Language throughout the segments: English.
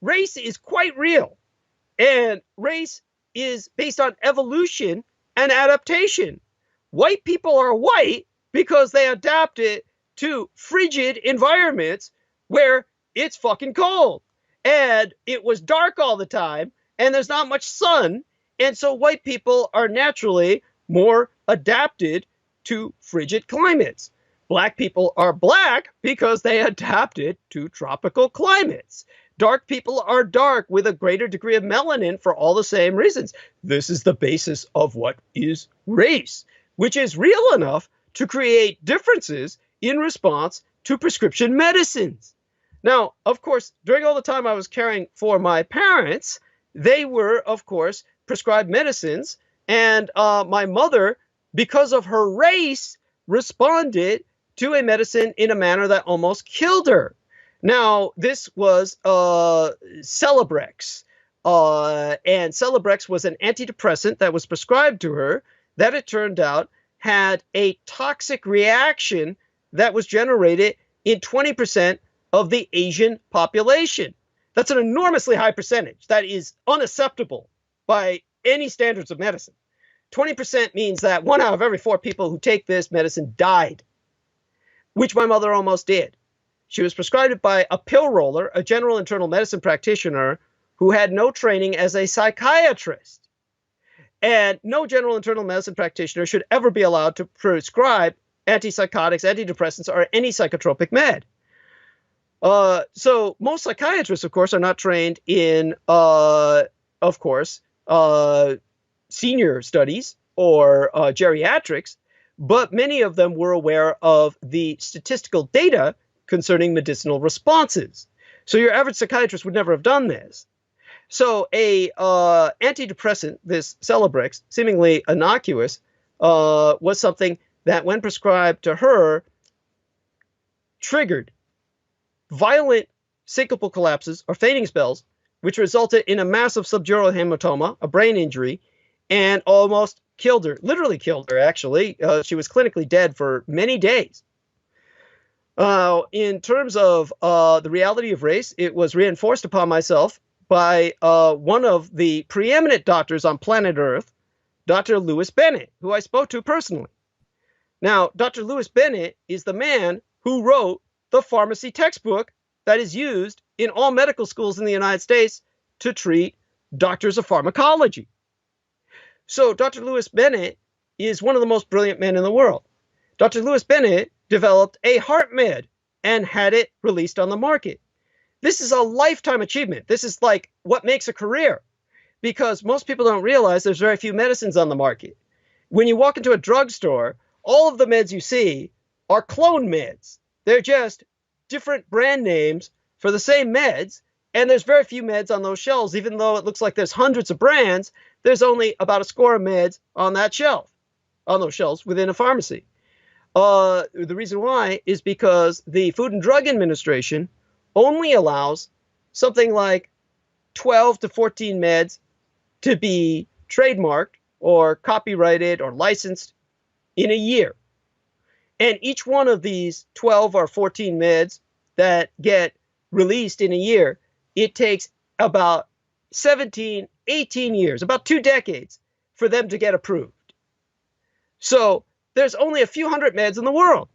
race is quite real. And race is based on evolution and adaptation. White people are white because they adapted to frigid environments where it's fucking cold and it was dark all the time and there's not much sun. And so white people are naturally more adapted to frigid climates. Black people are black because they adapted to tropical climates. Dark people are dark with a greater degree of melanin for all the same reasons. This is the basis of what is race, which is real enough to create differences in response to prescription medicines. Now, of course, during all the time I was caring for my parents, they were, of course, prescribed medicines. And my mother, because of her race, responded to a medicine in a manner that almost killed her. Now, this was Celebrex. And Celebrex was an antidepressant that was prescribed to her that it turned out had a toxic reaction that was generated in 20% of the Asian population. That's an enormously high percentage. That is unacceptable by any standards of medicine. 20% means that 1 out of every 4 people who take this medicine died, which my mother almost did. She was prescribed by a pill roller, a general internal medicine practitioner who had no training as a psychiatrist. And no general internal medicine practitioner should ever be allowed to prescribe antipsychotics, antidepressants, or any psychotropic med. So most psychiatrists, of course, are not trained in, of course, senior studies or geriatrics, but many of them were aware of the statistical data concerning medicinal responses. So your average psychiatrist would never have done this. So a antidepressant, this Celebrex, seemingly innocuous, was something that, when prescribed to her, triggered violent syncopal collapses or fainting spells, which resulted in a massive subdural hematoma, a brain injury, and almost killed her. Literally killed her, actually. She was clinically dead for many days. In terms of the reality of race, it was reinforced upon myself by one of the preeminent doctors on planet Earth, Dr. Lewis Bennett, who I spoke to personally. Now, Dr. Lewis Bennett is the man who wrote the pharmacy textbook that is used in all medical schools in the United States to treat doctors of pharmacology. So Dr. Lewis Bennett is one of the most brilliant men in the world. Dr. Lewis Bennett developed a heart med and had it released on the market. This is a lifetime achievement. This is like what makes a career, because most people don't realize there's very few medicines on the market. When you walk into a drugstore, all of the meds you see are clone meds. They're just different brand names for the same meds, and there's very few meds on those shelves. Even though it looks like there's hundreds of brands, there's only about a score of meds on that shelf, on those shelves within a pharmacy. The reason why is because the Food and Drug Administration only allows something like 12 to 14 meds to be trademarked or copyrighted or licensed in a year. And each one of these 12 or 14 meds that get released in a year, it takes about 17, 18 years, about 2 decades for them to get approved. So there's only a few hundred meds in the world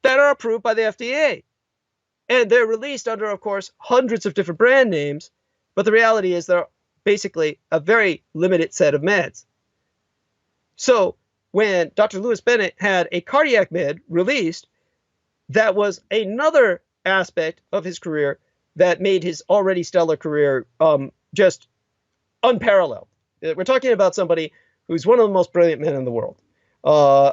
that are approved by the FDA. And they're released under, of course, hundreds of different brand names. But the reality is they're basically a very limited set of meds. So when Dr. Lewis Bennett had a cardiac med released, that was another aspect of his career that made his already stellar career just unparalleled. We're talking about somebody who's one of the most brilliant men in the world.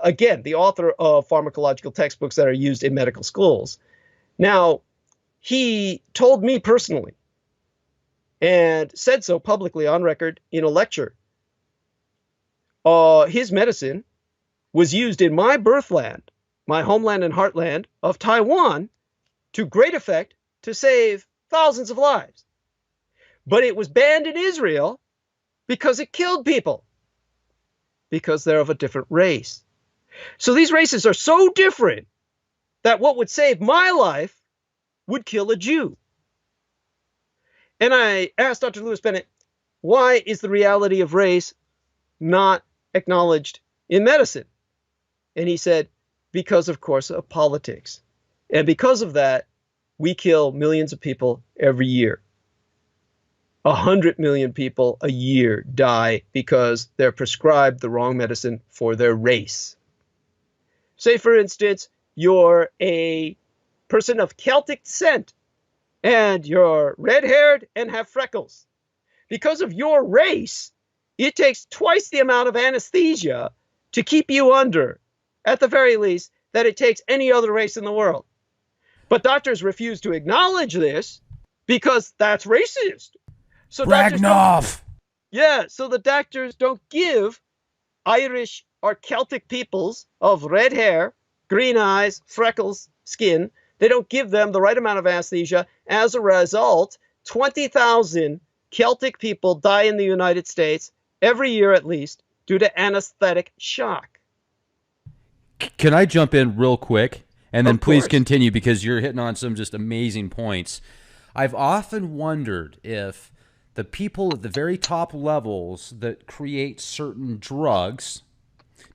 Again, the author of pharmacological textbooks that are used in medical schools. Now, he told me personally, and said so publicly on record in a lecture, his medicine was used in my birthland, my homeland and heartland of Taiwan, to great effect to save thousands of lives. But it was banned in Israel because it killed people, because they're of a different race. So these races are so different that what would save my life would kill a Jew. And I asked Dr. Lewis Bennett, why is the reality of race not acknowledged in medicine? And he said, because, of course, of politics. And because of that, we kill millions of people every year. 100 million people a year die because they're prescribed the wrong medicine for their race. Say, for instance, you're a person of Celtic descent and you're red-haired and have freckles. Because of your race, it takes twice the amount of anesthesia to keep you under, at the very least, that it takes any other race in the world. But doctors refuse to acknowledge this because that's racist. So Bragnoff. so the doctors don't give Irish or Celtic peoples of red hair, green eyes, freckles, skin, they don't give them the right amount of anesthesia. As a result, 20,000 Celtic people die in the United States every year at least due to anesthetic shock. Can I jump in real quick? And then please course. continue, because you're hitting on some just amazing points. I've often wondered if the people at the very top levels that create certain drugs,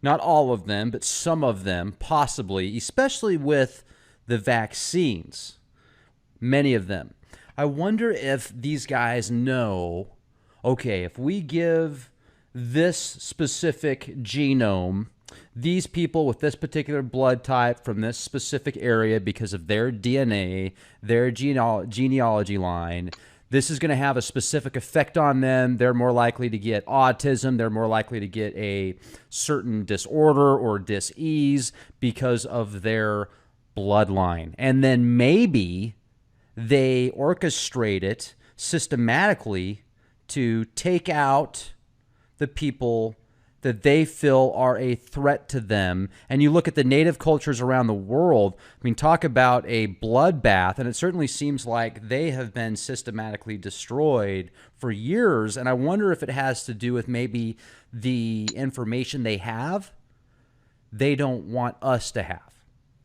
not all of them, but some of them possibly, especially with the vaccines, many of them, I wonder if these guys know, okay, if we give this specific genome, these people with this particular blood type from this specific area because of their DNA, their genealogy line, this is going to have a specific effect on them. They're more likely to get autism. They're more likely to get a certain disorder or dis-ease because of their bloodline. And then maybe they orchestrate it systematically to take out the people that they feel are a threat to them. And you look at the native cultures around the world, I mean, talk about a bloodbath, and it certainly seems like they have been systematically destroyed for years. And I wonder if it has to do with maybe the information they have, they don't want us to have.